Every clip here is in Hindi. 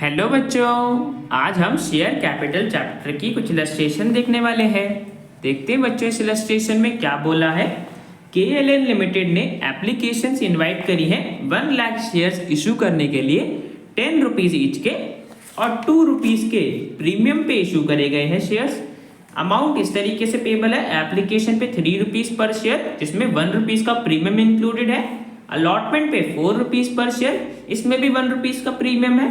हेलो बच्चों, आज हम शेयर कैपिटल चैप्टर की कुछ इलस्ट्रेशन देखने वाले हैं। देखते हैं बच्चों इस इलस्ट्रेशन में क्या बोला है। KLN लिमिटेड ने एप्लीकेशंस इनवाइट करी है 1 लाख शेयर्स इशू करने के लिए 10 रुपीज ईच के और 2 रुपीज के प्रीमियम पे इशू करे गए हैं शेयर्स। अमाउंट इस तरीके से पेबल है, एप्लीकेशन पे 3 रुपीज पर शेयर जिसमें 1 रुपीज का प्रीमियम इंक्लूडेड है। अलॉटमेंट पे 4 रुपीज पर शेयर, इसमें भी 1 रुपीज का प्रीमियम है।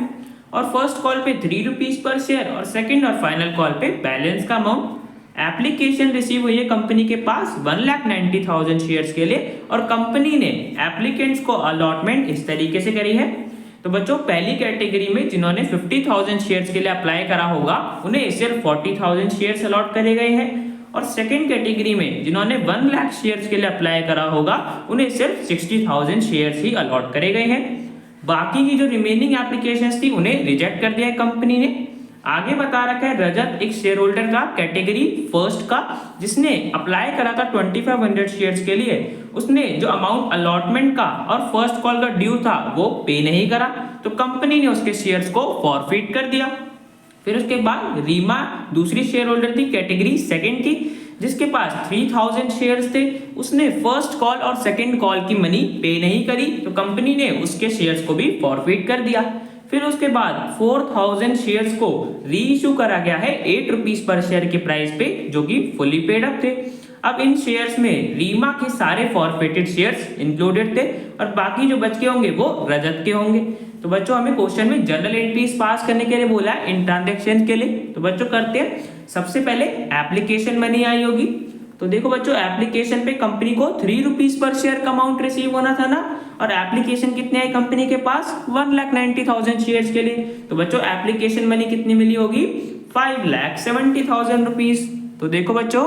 और फर्स्ट कॉल पे 3 रुपीज पर शेयर और सेकंड और फाइनल कॉल पे बैलेंस का अमाउंट। एप्लीकेशन रिसीव हुई है कंपनी के पास 1,90,000 शेयर्स के लिए और कंपनी ने एप्लीकेंट्स को अलॉटमेंट इस तरीके से करी है। तो बच्चों पहली कैटेगरी में जिन्होंने 50,000 शेयर्स के लिए अप्लाई करा होगा उन्हें सिर्फ 40,000 शेयर्स अलॉट करे गए हैं और सेकंड कैटेगरी में जिन्होंने 1 लाख शेयर्स के लिए अप्लाई करा होगा उन्हें सिर्फ 60,000 शेयर्स ही अलॉट करे गए हैं। बाकी की जो रिमेनिंग एप्लीकेशंस थी उन्हें रिजेक्ट कर दिया है कंपनी ने। आगे बता रखा है रजत एक शेयर होल्डर का कैटेगरी फर्स्ट का जिसने अप्लाई करा था 2500 शेयर्स के लिए, उसने जो अमाउंट अलॉटमेंट का और फर्स्ट कॉल का ड्यू था वो पे नहीं करा तो कंपनी ने उसके शेयर्स को फॉरफिट कर दिया। फिर उसके बाद रीमा दूसरी शेयर होल्डर थी कैटेगरी सेकंड की जिसके पास 3000 शेयर्स थे, उसने फर्स्ट कॉल और सेकंड कॉल की मनी पे नहीं करी तो कंपनी ने उसके शेयर्स को भी फॉरफिट कर दिया। फिर उसके बाद 4000 शेयर्स को री इशू करा गया है 8 रुपीज पर शेयर के प्राइस पे जो कि फुली पेड अप थे। अब इन शेयर्स में रीमा के सारे फॉरफिटेड शेयर्स इंक्लूडेड थे और बाकी जो बच के होंगे वो रजत के होंगे। तो बच्चों हमें क्वेश्चन में जर्नल एंट्रीज पास करने के लिए बोला है इन ट्रांजैक्शन के लिए। तो बच्चों करते हैं। सबसे पहले एप्लीकेशन मनी आई होगी। तो देखो बच्चों एप्लीकेशन पे कंपनी को 3 रुपीज पर शेयर का अमाउंट रिसीव होना था ना, और एप्लीकेशन कितने आई कंपनी के पास 1,90,000 शेयर्स के लिए। तो बच्चों एप्लीकेशन मनी कितनी मिली होगी 5,70,000 रुपीज। तो देखो बच्चों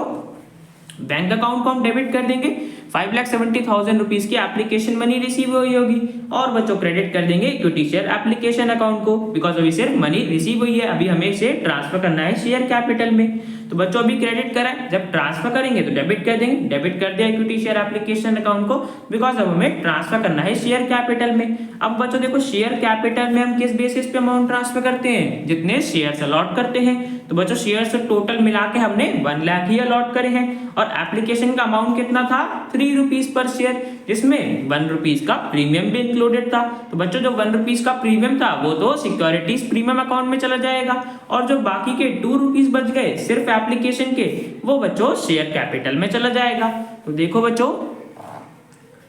बैंक अकाउंट को हम डेबिट कर देंगे, 5,70,000 रुपीज की एप्लीकेशन मनी रिसीव हुई होगी और बच्चों क्रेडिट कर देंगे इक्विटी शेयर एप्लीकेशन अकाउंट को बिकॉज अभी सिर्फ मनी रिसीव हुई है, अभी हमें इसे ट्रांसफर करना है शेयर कैपिटल में। तो बच्चों अभी क्रेडिट करा है, जब ट्रांसफर करेंगे तो डेबिट कर देंगे, डेबिट कर दिया इक्विटी शेयर एप्लीकेशन अकाउंट को बिकॉज अब हमें ट्रांसफर करना है शेयर कैपिटल में। अब बच्चों देखो शेयर कैपिटल में हम किस बेसिस पे अमाउंट ट्रांसफर करते हैं, जितने शेयर्स अलॉट करते हैं। तो बच्चों शेयर्स टोटल मिला के हमने 1 लाख ही अलॉट करे हैं और एप्लीकेशन का अमाउंट कितना था 3 रुपीज पर शेयर जिसमें 1 रुपीज का प्रीमियम भी इंक्लूडेड था। तो बच्चों जो 1 रुपीज का प्रीमियम था वो तो सिक्योरिटीज प्रीमियम अकाउंट में चला जाएगा और जो बाकी के 2 रुपीज बच गए सिर्फ एप्लीकेशन के वो बच्चों शेयर कैपिटल में चला जाएगा। तो देखो बच्चों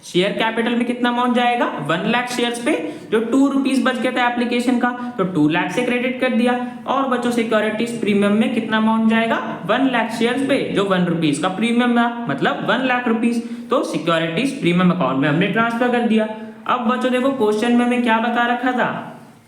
शेयर कैपिटल में कितना अमाउंट जाएगा 1 लाख शेयर्स पे जो 2 रुपीज बच गया था एप्लीकेशन का तो 2 लाख से क्रेडिट कर दिया और बच्चों सिक्योरिटीज प्रीमियम में कितना अमाउंट जाएगा 1 लाख शेयर्स पे जो 1 रुपीज का प्रीमियम था मतलब 1 लाख रुपीज तो सिक्योरिटीज प्रीमियम अकाउंट में हमने ट्रांसफर कर दिया। अब बच्चों देखो क्वेश्चन में हमें क्या बता रखा था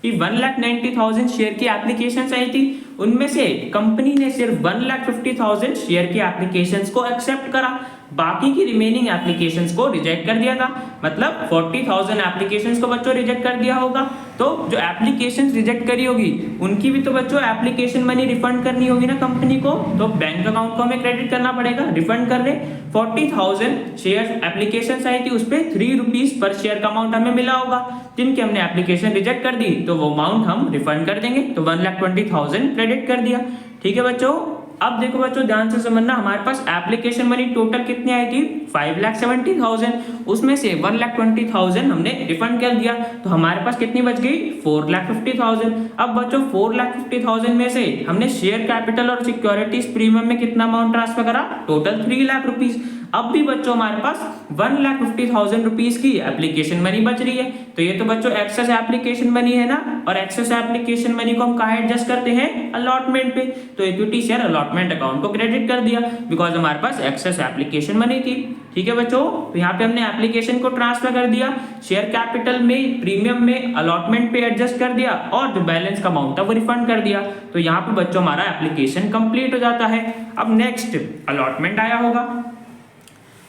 कि 1,90,000 शेयर की एप्लीकेशन आई थी, उनमें से कंपनी ने सिर्फ 1,50,000 शेयर की एप्लीकेशंस को एक्सेप्ट करा, बाकी की रिमेनिंग एप्लीकेशंस को रिजेक्ट कर दिया था। मतलब 40,000 एप्लीकेशंस को बच्चों रिजेक्ट कर दिया होगा तो जो एप्लीकेशंस रिजेक्ट करी होगी उनकी भी तो बच्चों एप्लीकेशन मनी रिफंड करनी होगी ना कंपनी को, तो बैंक अकाउंट को हमें क्रेडिट करना पड़ेगा, रिफंड कर ले। 40,000 शेयर एप्लीकेशंस आई थी उस पर 3 रुपीज पर शेयर का अमाउंट हमें मिला होगा, जिनकी हमने एप्लीकेशन रिजेक्ट कर दी तो वो अमाउंट हम रिफंड कर देंगे। तो 1,20,000 क्रेडिट कर दिया। ठीक है बच्चों, अब देखो बच्चों ध्यान से समझना, हमारे पास एप्लीकेशन मनी टोटल कितनी आई थी 5,70,000, उसमें से 1,20,000 हमने रिफंड कर दिया तो हमारे पास कितनी बच गई 4,50,000। अब बच्चों 4,50,000 में से हमने शेयर कैपिटल और सिक्योरिटीज प्रीमियम में कितना अमाउंट ट्रांसफर करा टोटल 3 लाख रुपीज। अब भी बच्चों हमारे पास 1,50,000 रुपीज की एप्लीकेशन मनी बच रही है तो ये तो बच्चों एक्सेस एप्लीकेशन मनी है ना, और एक्सेस एप्लीकेशन मनी को हम कहाँ एडजस्ट करते हैं अलॉटमेंट पे। तो इक्विटी शेयर अलॉटमेंट अकाउंट को क्रेडिट कर दिया बिकॉज हमारे पास एक्सेस एप्लीकेशन मनी थी। ठीक है बच्चों, तो यहाँ पे हमने एप्लीकेशन को ट्रांसफर कर दिया, शेयर कैपिटल में प्रीमियम में अलॉटमेंट पे एडजस्ट कर दिया और जो बैलेंस का अमाउंट था वो रिफंड कर दिया। तो यहाँ पे बच्चों हमारा एप्लीकेशन कंप्लीट हो जाता है। अब नेक्स्ट अलॉटमेंट आया होगा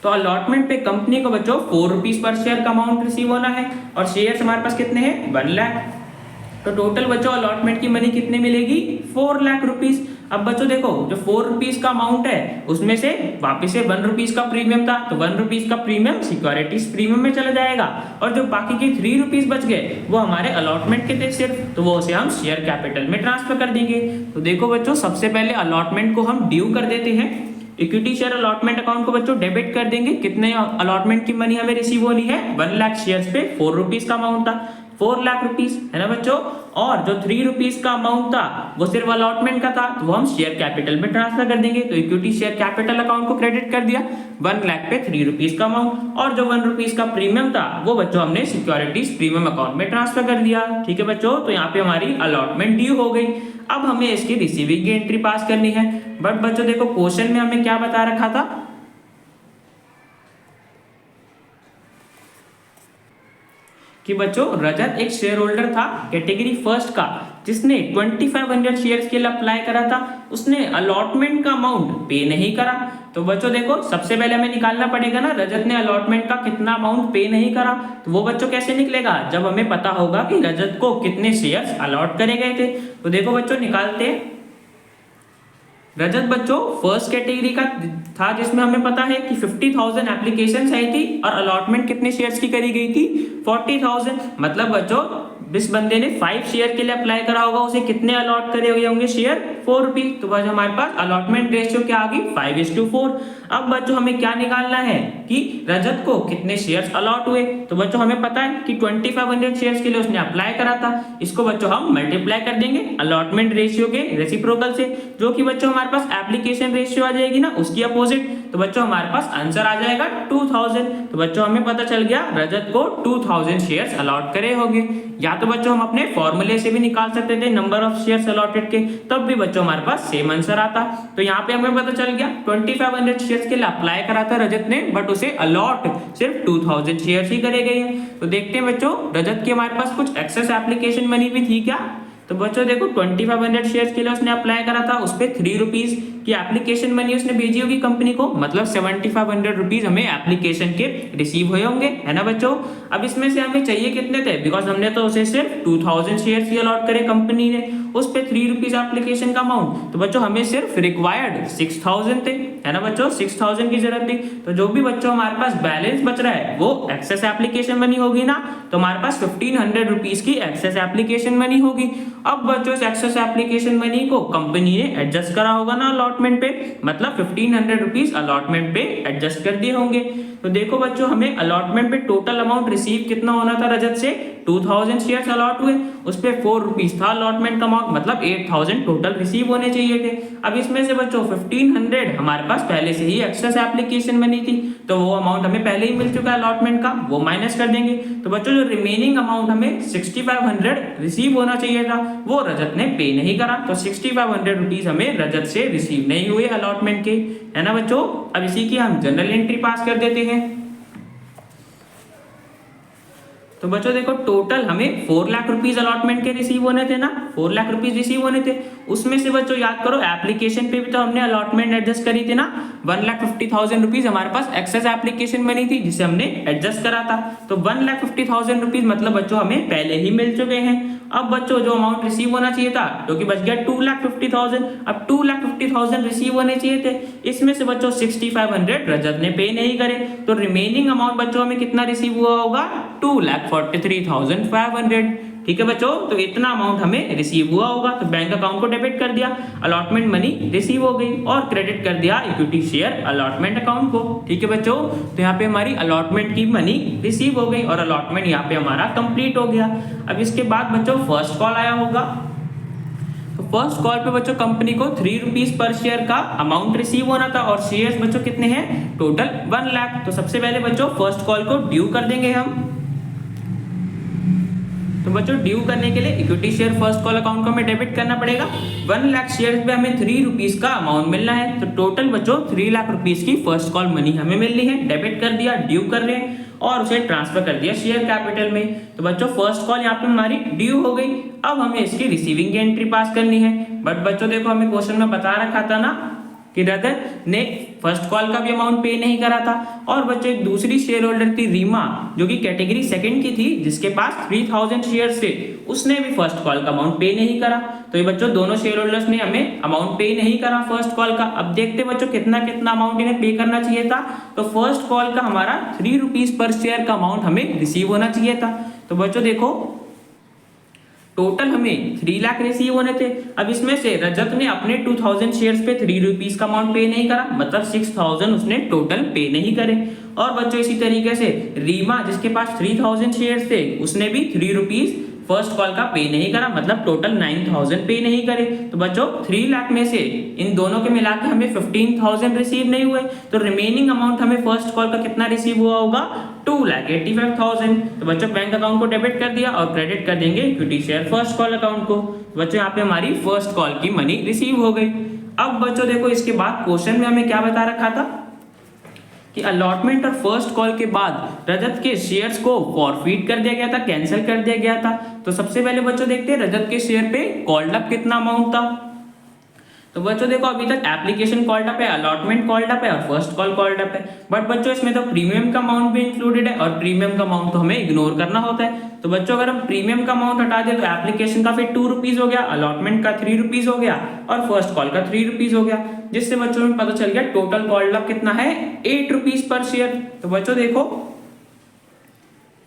तो अलॉटमेंट पे कंपनी को बच्चों 4 रुपीज पर शेयर का अमाउंट रिसीव होना है और शेयर्स हमारे पास कितने हैं 1 लाख। तो टोटल बच्चों अलॉटमेंट की मनी कितने मिलेगी 4 लाख रुपीज। अब बच्चों देखो जो 4 रुपीज का अमाउंट है उसमें से वापस से 1 रुपीज का प्रीमियम था, तो 1 रुपीज का प्रीमियम सिक्योरिटीज प्रीमियम में चला जाएगा, और जो बाकी के 3 रुपीज बच गए वो हमारे अलॉटमेंट के थे सिर्फ, तो वो उसे हम शेयर कैपिटल में ट्रांसफर कर देंगे। तो देखो बच्चों सबसे पहले अलॉटमेंट को हम ड्यू कर देते हैं। इक्विटी शेयर अलॉटमेंट अकाउंट को बच्चों डेबिट कर देंगे। कितने अलॉटमेंट की मनी हमें रिसीव होनी है, 1 लाख शेयर्स पे 4 रुपीज का अमाउंट था, 4 लाख रुपीज है ना बच्चों। और जो 3 रुपीज का अमाउंट था वो सिर्फ अलॉटमेंट का था, तो वो हम शेयर कैपिटल में ट्रांसफर कर देंगे। तो इक्विटी शेयर कैपिटल अकाउंट को क्रेडिट कर दिया 1 लाख पे 3 रुपीज का अमाउंट, और जो 1 रुपीज का प्रीमियम था वो बच्चों हमने सिक्योरिटीज प्रीमियम अकाउंट में ट्रांसफर कर दिया। ठीक है बच्चों, तो यहाँ पे हमारी अलॉटमेंट ड्यू हो गई। अब हमें इसकी रिसीविंग की एंट्री पास करनी है। बट बच्चों देखो क्वेश्चन में हमें क्या बता रखा था कि बच्चों रजत एक शेयर होल्डर था कैटेगरी फर्स्ट का, जिसने 2500 शेयर्स के लिए अप्लाई करा था, उसने अलॉटमेंट का अमाउंट पे नहीं करा। तो बच्चों देखो सबसे पहले हमें निकालना पड़ेगा ना रजत ने अलॉटमेंट का कितना अमाउंट पे नहीं करा, तो वो बच्चों कैसे निकलेगा, जब हमें पता होगा कि रजत को कितने शेयर्स अलॉट करे गए थे। तो देखो बच्चों निकालते हैं। रजत बच्चों फर्स्ट कैटेगरी का था, जिसमें हमें पता है कि 50,000 एप्लीकेशन आई थी और अलॉटमेंट कितने शेयर्स की करी गई थी, 40,000। मतलब बच्चों जिस बंदे ने 5 शेयर के लिए अप्लाई करा होगा उसे कितने अलॉट करे हुए होंगे शेयर, 4 रुपीज। तो बच्चों हमारे पास अलॉटमेंट रेशियो क्या आ गई, 5:4। अब बच्चों हमें क्या निकालना है कि रजत को कितने शेयर्स अलॉट हुए। तो बच्चों हमें पता है कि 2500 शेयर्स के लिए उसने अप्लाई करा था, इसको बच्चों हम मल्टीप्लाई कर देंगे अलॉटमेंट रेशियो के रेसिप्रोकल से, जो कि बच्चों हमारे पास एप्लीकेशन रेशियो आ जाएगी ना उसकी अपोजिट। तो बच्चों हमारे पास आंसर आ जाएगा 2000। तो बच्चों हमें पता चल गया रजत को 2000 शेयर्स अलॉट करे होंगे। या तो बच्चों हम अपने फॉर्मूले से भी निकाल सकते थे नंबर ऑफ शेयर्स अलॉटेड के, तब भी बच्चों हमारे पास सेम आंसर आता। तो यहाँ पे हमें पता चल गया 2500 शेयर्स के लिए अप्लाई करा था रजत ने, बट उसे अलॉट सिर्फ 2000 शेयर्स ही करे गए हैं। तो देखते हैं बच्चों रजत की हमारे पास कुछ एक्सेस एप्लीकेशन मनी भी थी क्या। तो बच्चों देखो 2500 शेयर्स के लिए उसने अप्लाई करा था, उस पर 3 रुपीज की एप्लीकेशन मनी उसने भेजी होगी कंपनी को, मतलब 7500 रुपीज हमें एप्लीकेशन के रिसीव हुए होंगे, है ना बच्चों। अब इसमें से हमें चाहिए कितने थे, बिकॉज हमने तो उसे सिर्फ 2000 शेयर्स ही अलॉट करे कंपनी ने, उस पे 3 रुपीज एप्लीकेशन का अमाउंट। तो बच्चों हमें सिर्फ रिक्वायर्ड 6000 थे, है ना बच्चों, 6000 की जरूरत थी। तो जो भी बच्चों हमारे पास बैलेंस बच रहा है वो एक्सेस एप्लीकेशन मनी होगी ना, तो हमारे पास 1500 रुपीज की एक्सेस एप्लीकेशन मनी होगी। अब बच्चों इस एक्सेस एप्लीकेशन मनी को कंपनी ने एडजस्ट करा होगा ना अलॉटमेंट पे, मतलब 1500 रुपीज अलॉटमेंट पे एडजस्ट कर दिए होंगे। तो देखो बच्चों हमें अलॉटमेंट पे टोटल अमाउंट रिसीव कितना होना था रजत से, 2000 शेयर्स अलॉट हुए, उस पे 4 रुपीज था अलॉटमेंट का अमाउंट, मतलब 8000 टोटल रिसीव होने चाहिए थे। अब इसमें से बच्चों 1500 हमारे पास पहले से ही एक्सेस एप्लीकेशन मनी थी, तो वो अमाउंट हमें पहले ही मिल चुका है अलॉटमेंट का, वो माइनस कर देंगे। तो बच्चों जो रिमेनिंग अमाउंट हमें 6500 रिसीव होना चाहिए था वो रजत ने पे नहीं करा, तो 6500 रुपीज हमें रजत से रिसीव नहीं हुए अलॉटमेंट के, है ना बच्चों। अब इसी की हम जनरल एंट्री पास कर देते हैं। तो बच्चों देखो टोटल हमें 4 लाख रुपीज अलॉटमेंट के रिसीव होने थे ना, 4 लाख रुपीज रिसीव होने थे। उसमें से बच्चों याद करो एप्लीकेशन पे भी तो हमने अलॉटमेंट एडजस्ट करी थी ना, 1,50,000 रुपीज हमारे पास एक्सेस एप्लीकेशन बनी थी जिसे हमने एडजस्ट करा था। तो 1,50,000 रुपीज मतलब बच्चों हमें पहले ही मिल चुके हैं। अब बच्चों जो अमाउंट रिसीव होना चाहिए था जो कि बच गया 2,50,000, अब 2,50,000 रिसीव होने चाहिए थे, इसमें से बच्चों 6500 रजत ने पे नहीं करे, तो रिमेनिंग अमाउंट बच्चों हमें कितना रिसीव हुआ होगा, 2,43,500। ठीक है बच्चों, तो इतना अमाउंट हमें रिसीव हुआ होगा, तो बैंक अकाउंट को डेबिट कर दिया, अलॉटमेंट मनी रिसीव हो गई, और क्रेडिट कर दिया इक्विटी शेयर अलॉटमेंट अकाउंट को। ठीक है बच्चों, तो यहाँ पे हमारी अलॉटमेंट की मनी रिसीव हो गई और अलॉटमेंट यहाँ पे हमारा कंप्लीट हो गया। अब इसके बाद बच्चों फर्स्ट कॉल आया होगा, तो फर्स्ट कॉल पे बच्चों कंपनी को 3 रुपीज पर शेयर का अमाउंट रिसीव होना था, और शेयर्स बच्चों कितने हैं, टोटल 1 लाख। तो सबसे पहले बच्चों फर्स्ट कॉल को ड्यू कर देंगे हम। तो बच्चों ड्यू करने के लिए equity share first call account को हमें डेबिट करना पड़ेगा। 1 लाख शेयर पे हमें 3 रुपीज का अमाउंट मिलना है, तो टोटल बच्चों 3 लाख रुपीज की फर्स्ट कॉल मनी हमें मिलनी है। डेबिट कर दिया, ड्यू कर रहे हैं और उसे ट्रांसफर कर दिया शेयर कैपिटल में। तो बच्चों फर्स्ट कॉल यहाँ पे हमारी ड्यू हो गई। अब हमें इसकी रिसीविंग की एंट्री पास करनी है। बट बच्चों देखो हमें क्वेश्चन में बता रखा था ना कि रजत ने फर्स्ट कॉल का भी अमाउंट पे नहीं करा था। और बच्चों एक दूसरी शेयर होल्डर थी रीमा, जो कि कैटेगरी सेकंड की थी, जिसके पास 3000 शेयर्स थे, उसने भी फर्स्ट कॉल का अमाउंट पे नहीं करा। तो ये बच्चों दोनों शेयर होल्डर्स ने हमें अमाउंट पे नहीं करा फर्स्ट कॉल का। अब देखते बच्चों कितना कितना अमाउंट इन्हें पे करना चाहिए था। तो फर्स्ट कॉल का हमारा 3 रुपीज पर शेयर का अमाउंट हमें रिसीव होना चाहिए था। तो बच्चों देखो टोटल हमें 3 लाख रिसीव होने थे। अब इसमें से रजत ने अपने 2000 शेयर्स पे 3 रुपीज का अमाउंट पे नहीं करा, मतलब 6000 उसने टोटल पे नहीं करे। और बच्चों इसी तरीके से रीमा, जिसके पास 3000 शेयर्स थे, उसने भी 3 रुपीज फर्स्ट कॉल का पे नहीं करा, मतलब टोटल 9000 पे नहीं करे। तो बच्चों 3 लाख में से इन दोनों के मिला के हमें 15000 रिसीव नहीं हुए, तो रिमेनिंग अमाउंट हमें फर्स्ट कॉल का कितना रिसीव हुआ होगा, 2,85,000। तो बच्चों बैंक अकाउंट को डेबिट कर दिया और क्रेडिट कर देंगे equity share first call account को। बच्चों यहाँ पे हमारी फर्स्ट कॉल की मनी रिसीव हो गई। अब बच्चों देखो इसके बाद क्वेश्चन में हमें क्या बता रखा था कि अलॉटमेंट और फर्स्ट कॉल के बाद रजत के शेयर्स को फॉरफीट कर दिया गया था, कैंसिल कर दिया गया था। तो सबसे पहले बच्चों देखते हैं रजत के शेयर पे कॉल्ड अप कितना अमाउंट था। तो बच्चों देखो अभी तक एप्लीकेशन कॉल्ड अप है, अलॉटमेंट कॉल्ड अप है और फर्स्ट कॉल कॉल्ड अप है, बट बच्चों इसमें तो प्रीमियम का अमाउंट भी इंक्लूडेड है और प्रीमियम का अमाउंट तो हमें इग्नोर करना होता है। तो बच्चों अगर हम प्रीमियम का अमाउंट हटा दें तो एप्लीकेशन का फिर 2 रुपीज हो गया, अलॉटमेंट का 3 रुपीज हो गया और फर्स्ट कॉल का 3 रुपीज हो गया, जिससे बच्चों में पता चल गया टोटल कॉल्ड अप कितना है, 8 रुपीज पर शेयर। तो बच्चों देखो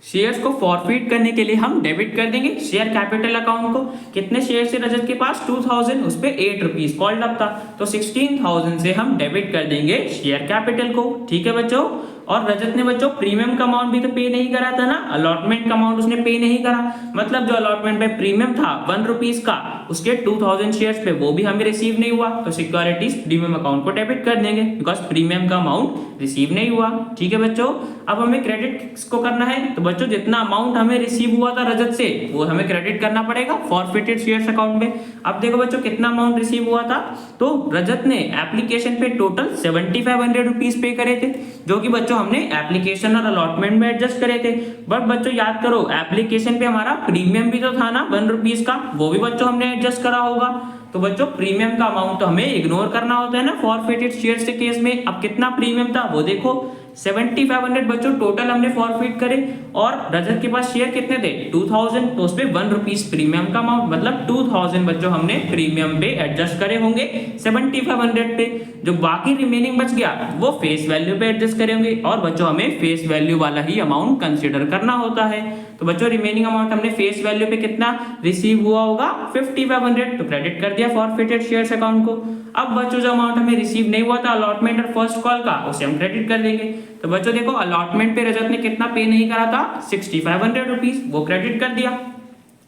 शेयर्स को फॉरफीट करने के लिए हम डेबिट कर देंगे शेयर कैपिटल अकाउंट को। कितने शेयर से रजत के पास 2000, उस पे 8 रुपीज कॉल्ड अप था, तो 16000 से हम डेबिट कर देंगे शेयर कैपिटल को। ठीक है बच्चों। और रजत ने बच्चों प्रीमियम का अमाउंट भी तो पे नहीं करा था ना, अलॉटमेंट का अमाउंट उसने पे नहीं करा, मतलब जो अलॉटमेंट पे प्रीमियम था 1 रुपीज का, उसके 2000 शेयर्स पे वो भी हमें रिसीव नहीं हुआ। तो सिक्योरिटीज प्रीमियम अकाउंट को डेबिट कर देंगे, बिकॉज प्रीमियम का अमाउंट रिसीव नहीं हुआ। ठीक है बच्चों। अब हमें क्रेडिट किसको करना है, तो बच्चों जितना अमाउंट हमें रिसीव हुआ था रजत से वो हमें क्रेडिट करना पड़ेगा फॉरफिटेड शेयर्स अकाउंट में। अब देखो बच्चों कितना अमाउंट रिसीव हुआ था, तो रजत ने एप्लीकेशन पे टोटल 7500 रुपीज पे करे थे, जो कि बच्चों हमने एप्लीकेशन और अलॉटमेंट में एडजस्ट करे थे। बट बच्चों याद करो एप्लीकेशन पे हमारा प्रीमियम भी तो था ना 1 रुपीज का, वो भी बच्चों हमने एडजस्ट करा होगा। तो बच्चों प्रीमियम का अमाउंट तो हमें इग्नोर करना होता है ना फॉरफिटेड शेयर्स के केस में। अब कितना प्रीमियम था वो देखो 7500 बच्चों टोटल हमने फॉरफिट करे, और रजत के पास शेयर कितने थे 2000, तो उस पे 1 रुपीज प्रीमियम का अमाउंट, मतलब 2000 बच्चों हमने प्रीमियम पे एडजस्ट करे होंगे 7500 पे। जो बाकी रिमेनिंग बच गया वो फेस वैल्यू पे एडजस्ट करे होंगे, और बच्चों हमें फेस वैल्यू वाला ही अमाउंट कंसिडर करना होता है। तो बच्चों रिमेनिंग अमाउंट हमने फेस वैल्यू पे कितना रिसीव हुआ होगा 5500, तो क्रेडिट कर दिया फॉरफिटेड शेयर्स अकाउंट को। अब बच्चों जो अमाउंट हमें रिसीव नहीं हुआ था अलॉटमेंट और फर्स्ट कॉल का, उसे हम क्रेडिट कर देंगे। तो बच्चों देखो अलॉटमेंट पे रजत ने कितना पे नहीं करा था 6500 रुपीज, वो क्रेडिट कर दिया।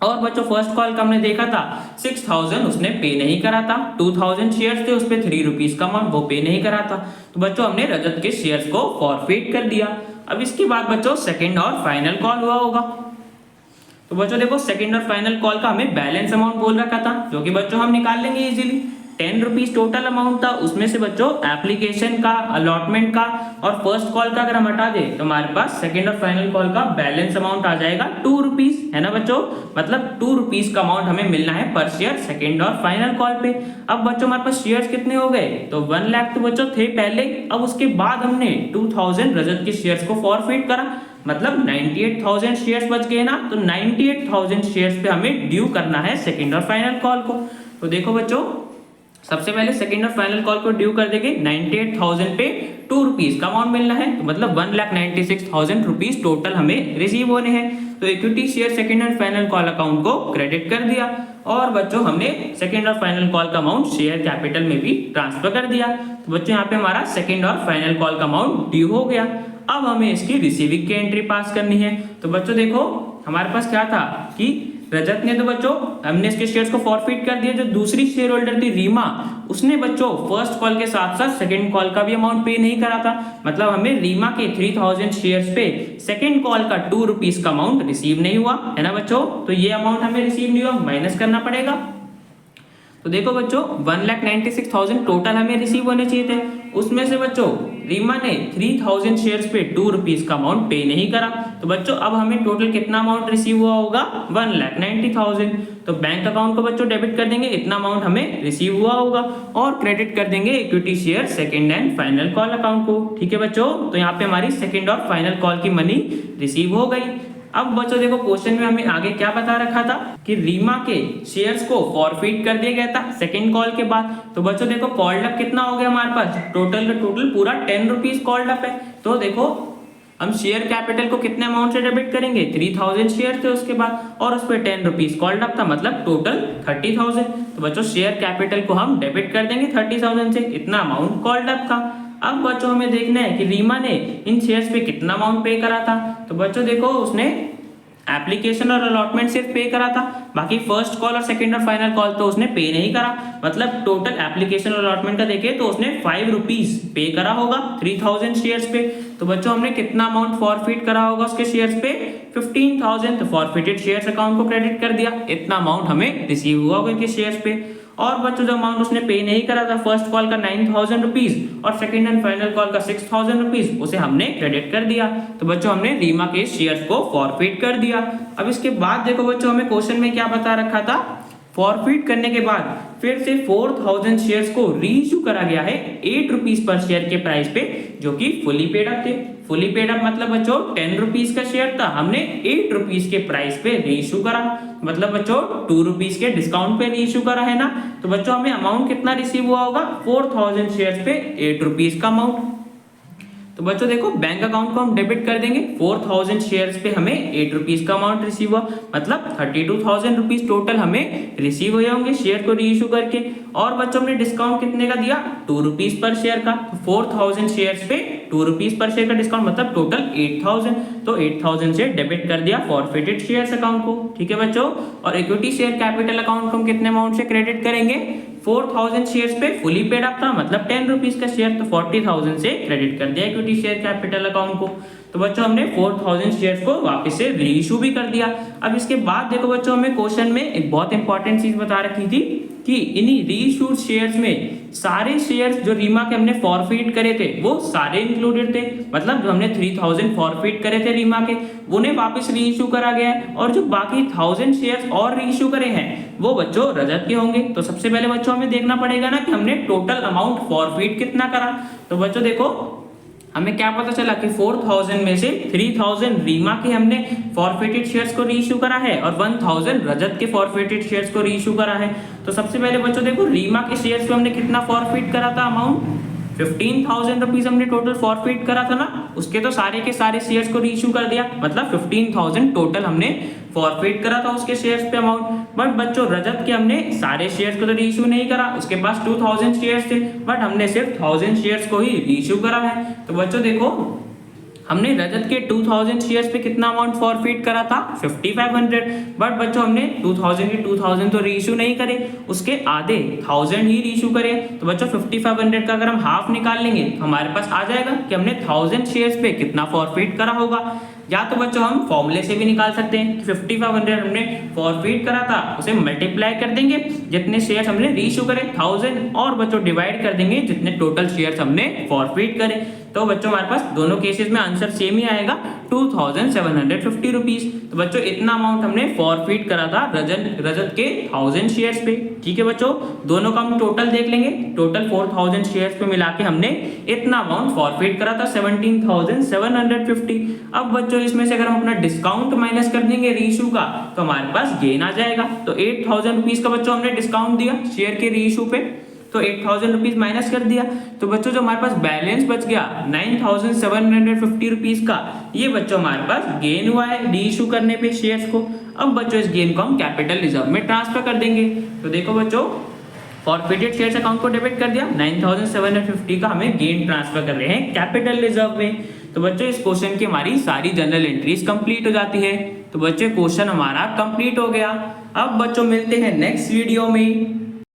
और बच्चों फर्स्ट कॉल का हमने देखा था 6000 उसने पे नहीं करा था, 2000 शेयर्स थे उस पे 3 रुपीज का अमाउंट वो पे नहीं करा था। तो बच्चों हमने रजत के शेयर्स को फॉरफिट कर दिया। अब इसके बाद बच्चों सेकंड और फाइनल कॉल हुआ होगा। तो बच्चों देखो सेकंड और फाइनल कॉल का हमें बैलेंस अमाउंट बोल रखा था, जो कि बच्चों हम निकाल लेंगे इजीली। 10 रुपीज टोटल अमाउंट था, उसमें से बच्चों एप्लीकेशन का, अलॉटमेंट का और फर्स्ट कॉल का अगर हम हटा दे तो हमारे पास सेकंड और फाइनल कॉल का बैलेंस अमाउंट आ जाएगा 2 रुपीज, है ना बच्चों। मतलब 2 रुपीज का अमाउंट हमें मिलना है पर शेयर सेकंड और फाइनल कॉल पे। अब बच्चों हमारे पास शेयर्स कितने हो गए, तो 1 लाख तो बच्चों थे पहले, अब उसके बाद हमने 2000 रजत के शेयर्स को फॉरफिट करा, मतलब 98,000 शेयर्स बच गए ना। तो 98,000 शेयर्स पे हमें ड्यू करना है सेकंड और फाइनल कॉल को। तो देखो बच्चों सबसे पहले सेकंड और फाइनल कॉल को ड्यू कर देंगे 98,000 पे 2 रुपीज का अमाउंट मिलना है, तो मतलब 1,96,000 रुपीज टोटल हमें रिसीव होने हैं। तो इक्विटी शेयर सेकंड और फाइनल कॉल अकाउंट को क्रेडिट कर दिया, और बच्चों हमने सेकंड और फाइनल कॉल का अमाउंट शेयर कैपिटल में भी ट्रांसफर कर दिया। तो बच्चों यहाँ पे हमारा सेकंड और फाइनल कॉल का अमाउंट ड्यू हो गया। अब हमें इसकी रिसीविंग की एंट्री पास करनी है। तो बच्चों देखो हमारे पास क्या था कि रजत ने तो बच्चों हमने इसके शेयर्स को फॉरफिट कर दिया। जो दूसरी शेयर होल्डर थी रीमा, उसने बच्चों फर्स्ट कॉल के साथ साथ सेकंड कॉल का भी अमाउंट पे नहीं करा था, मतलब हमें रीमा के 3000 शेयर्स पे सेकंड कॉल का 2 रुपीज का अमाउंट रिसीव नहीं हुआ, है ना बच्चों। तो ये अमाउंट हमें रिसीव नहीं हुआ, माइनस करना पड़ेगा। तो देखो बच्चों 1,96,000 टोटल हमें रिसीव होने चाहिए थे, उसमें से बच्चों रीमा ने 3000 शेयर्स पे 2 रुपीज का अमाउंट पे नहीं करा। तो बच्चों अब हमें टोटल कितना अमाउंट रिसीव हुआ होगा 1,90,000। तो बैंक अकाउंट को बच्चों डेबिट कर देंगे, इतना अमाउंट हमें रिसीव हुआ होगा, और क्रेडिट कर देंगे equity share second and final call account को। ठीक है बच्चों, तो यहाँ पे हमारी सेकंड और फाइनल कॉल की मनी रिसीव हो गई। अब बच्चों देखो क्वेश्चन में हमें आगे क्या बता रखा था कि रीमा के शेयर्स को फॉरफिट कर दिया गया था सेकंड कॉल के बाद। तो बच्चों देखो कॉल्ड अप कितना हो गया हमारे पास, टोटल का टोटल पूरा 10 रुपीज कॉल्ड अप है। तो देखो हम शेयर कैपिटल को कितने अमाउंट से डेबिट करेंगे, 3000 शेयर थे उसके बाद, और उस पर 10 रुपीज कॉल्ड अप था, मतलब टोटल 30,000। तो बच्चों शेयर कैपिटल को हम डेबिट कर देंगे 30,000 से, इतना अमाउंट कॉल्ड अप था। अब बच्चों हमें देखना है कि रीमा ने इन शेयर्स पे कितना अमाउंट पे करा था। तो बच्चों देखो उसने एप्लीकेशन और अलॉटमेंट सिर्फ पे करा था, बाकी फर्स्ट कॉल और सेकंड और फाइनल कॉल तो उसने पे नहीं करा। मतलब टोटल एप्लीकेशन और अलॉटमेंट का देखें तो उसने 5 रुपीज पे करा होगा 3000 शेयर्स पे। तो बच्चों हमने कितना अमाउंट फॉरफिट करा होगा उसके शेयर्स पे, 15,000। तो फॉरफिटेड शेयर्स अकाउंट को क्रेडिट कर दिया, इतना अमाउंट हमें रिसीव हुआ होगा इनके शेयर्स पे। और बच्चों जो अमाउंट उसने पे नहीं करा था फर्स्ट कॉल का 9,000 रुपीज और सेकंड एंड फाइनल कॉल का 6,000 रुपीज, उसे हमने क्रेडिट कर दिया। तो बच्चों हमने रीमा के शेयर्स को फॉरफिट कर दिया। अब इसके बाद देखो बच्चों हमें क्वेश्चन में क्या बता रखा था, फॉरफिट करने के बाद फिर से 4,000 शेयर्स को रीइश्यू करा गया है 8 रुपीज पर शेयर के प्राइस पे, जो कि फुली पेड अप थे। फुली पेड अप मतलब बच्चों 10 रुपीज का शेयर था, हमने 8 रुपीज के प्राइस पे रीइश्यू करा, मतलब बच्चों 2 रुपीज के डिस्काउंट पे रीइश्यू करा है ना। तो बच्चों हमें अमाउंट कितना रिसीव हुआ होगा, 4,000 शेयर्स पे 8 रुपीज का अमाउंट। तो बच्चों देखो बैंक अकाउंट को हम डेबिट कर देंगे, 4,000 शेयर्स पे हमें 8 रुपीज का अमाउंट रिसीव हुआ, मतलब 32,000 रुपीज टोटल हमें रिसीव हुए होंगे शेयर को रीइश्यू करके। और बच्चों हमने डिस्काउंट कितने का दिया, 2 रुपीज पर शेयर का। 4,000 शेयर्स पे 2 रुपीज पर शेयर का डिस्काउंट, मतलब टोटल 8,000। तो 8,000 से डेबिट कर दिया फॉरफिटेड शेयर्स अकाउंट को। ठीक है बच्चों, और इक्विटी शेयर कैपिटल अकाउंट को हम कितने अमाउंट से क्रेडिट करेंगे, 4,000 शेयर्स पे फुली पेड अप था, मतलब 10 रुपीज का शेयर, तो 40,000 से क्रेडिट कर दिया इक्विटी शेयर कैपिटल अकाउंट को। तो बच्चों हमने 4,000 शेयर्स को वापस से रीइश्यू भी कर दिया। अब इसके बाद देखो बच्चों हमें क्वेश्चन में एक बहुत इंपॉर्टेंट चीज बता रखी थी कि इन्हीं रीइश्यूड शेयर्स में सारे शेयर्स जो रीमा के हमने फॉरफिट करे थे वो सारे इंक्लूडेड थे, मतलब जो हमने 3,000 फॉरफिट करे थे रीमा के उन्हें वापस रीइश्यू करा गया है, और जो बाकी 1,000 शेयर्स और रीइश्यू करे हैं वो बच्चों रजत के होंगे। तो सबसे पहले बच्चों हमें देखना पड़ेगा ना कि हमने टोटल अमाउंट फॉरफिट कितना करा। तो बच्चों देखो हमें क्या पता चला कि 4,000 में से 3,000 रीमा के हमने फॉरफिटेड शेयर्स को रीइश्यू करा है और 1,000 रजत के फॉरफिटेड शेयर्स को रीइश्यू करा है। तो सबसे पहले बच्चों देखो रीमा के शेयर्स पे हमने कितना फॉरफिट करा था अमाउंट, 15,000 रुपीज हमने टोटल फॉरफिट करा था ना, उसके तो सारे के सारे शेयर्स को रीइश्यू कर दिया, मतलब 15,000 टोटल हमने फॉरफिट करा था उसके शेयर्स पे अमाउंट। बट बच्चों रजत के हमने सारे शेयर्स को तो रीइश्यू नहीं करा, उसके पास 2,000 शेयर्स थे, बट हमने सिर्फ 1,000 शेयर्स को ही रीइश्यू करा है। तो बच्चों देखो हमने रजत के 2,000 शेयर्स पे कितना अमाउंट फॉरफिट करा था, 5,500। बट बच्चों हमने 2,000 के 2,000 तो रीइश्यू नहीं करे, उसके आधे 1,000 ही रीइश्यू करे। तो बच्चों 5,500 का अगर हम हाफ निकाल लेंगे तो हमारे पास आ जाएगा कि हमने 1,000 शेयर्स पे कितना फॉरफिट करा होगा। या तो बच्चों हम फॉर्मूले से भी निकाल सकते हैं कि 5,500 हमने फॉरफिट करा था, उसे मल्टीप्लाई कर देंगे जितने शेयर्स हमने रीइश्यू करे 1,000, और बच्चों डिवाइड कर देंगे जितने टोटल शेयर्स हमने फॉरफिट करे। तो बच्चों हमारे पास दोनों केसेस में आंसर सेम ही आएगा, 2,750 रुपीज। तो बच्चों इतना अमाउंट हमने फॉरफिट करा था रजत के 1,000 शेयर्स पे। ठीक है बच्चों, दोनों का हम टोटल देख लेंगे, टोटल 4,000 शेयर्स पे मिला के हमने इतना अमाउंट फॉरफिट करा था 17,750। अब बच्चों इसमें से अगर हम अपना डिस्काउंट माइनस कर देंगे रीइश्यू का तो हमारे पास गेन आ जाएगा। तो 8,000 रुपीज का बच्चों हमने डिस्काउंट दिया शेयर के रीइश्यू पे, तो 8,000 रुपीज माइनस कर दिया। तो बच्चों जो हमारे पास बैलेंस बच गया 9,750 रुपीज का, ये बच्चों हमारे पास गेन हुआ है रीइश्यू करने पे शेयर्स को। अब बच्चों इस गेन को हम कैपिटल रिजर्व में ट्रांसफर कर देंगे। तो देखो बच्चों फॉरफिटेड शेयर्स अकाउंट को डेबिट कर दिया, 9,750 का हमें गेन ट्रांसफर कर रहे हैं कैपिटल रिजर्व में। तो बच्चों इस क्वेश्चन की हमारी सारी जनरल एंट्रीज कंप्लीट हो जाती है। तो बच्चों क्वेश्चन हमारा कंप्लीट हो गया। अब बच्चों मिलते हैं नेक्स्ट वीडियो में।